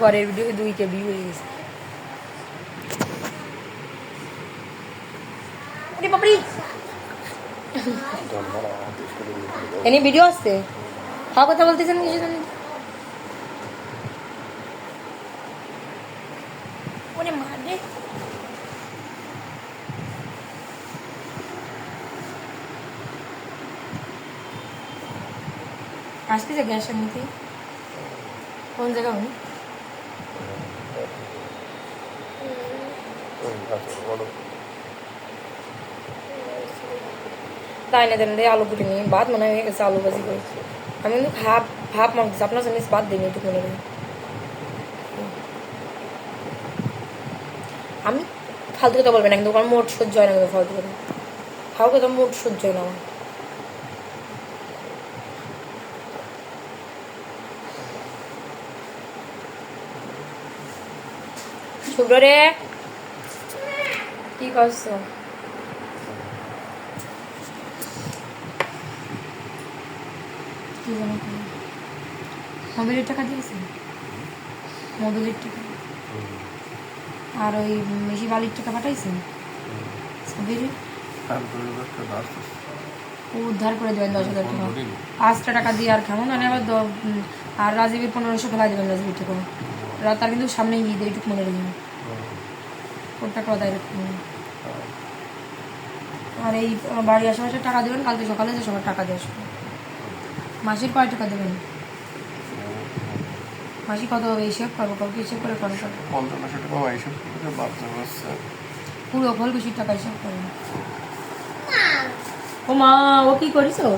পরের video 2K view হয়ে গেছে। এনে ভিডিও আসছে, হ্যাঁ কথা বলতেছেন কিছু জানি ওরে মারে। আসতেছে গ্যাসের মধ্যে কোন জায়গা উনি তাই না দেন রে আলু কুটি নিয়ে ভাত মনে হয়ে গেছে আলু ভাজি করে আমি কিন্তু ভাব মাংস আপনার সঙ্গে ভাত দিই একটু মনে করি আমি ফালতু কথা বলবেন না কিন্তু আমার মোট সহ্য হয় না কিন্তু ফালতু কথা খাও কথা মোট সহ্য হয় না আমার শুভ্র রে কি করছো কি জানো মোবাইলের টাকা দিয়েছে মোবাইলের টাকা আর ওই বেশি বালির টাকা পাঠাইছে সাবিরে উদ্ধার করে দেবেন 10,000 টাকা 5টা টাকা দিয়ে আর কেমন জানি আবার আর রাজীবের 1500 ফেলাই দেবেন রাজীবের টাকা তার কিন্তু সামনে ঈদ এইটুকু মনে রাখবেন কোনটা কথা এরকম আর এই বাড়ি আশেপাশে টাকা দেবেন কালকে সকালে যে সবার টাকা দিয়ে আসবে মাসির কয় টাকা দেবেন মাসি কত হবে হিসেব করবো কাউকে হিসেব করে কত টাকা 1500 টাকা হিসেব করে বাচ্চা বাচ্চা পুরো ফল বেশি টাকা হিসাব করেন ও মা ও কি করিস ও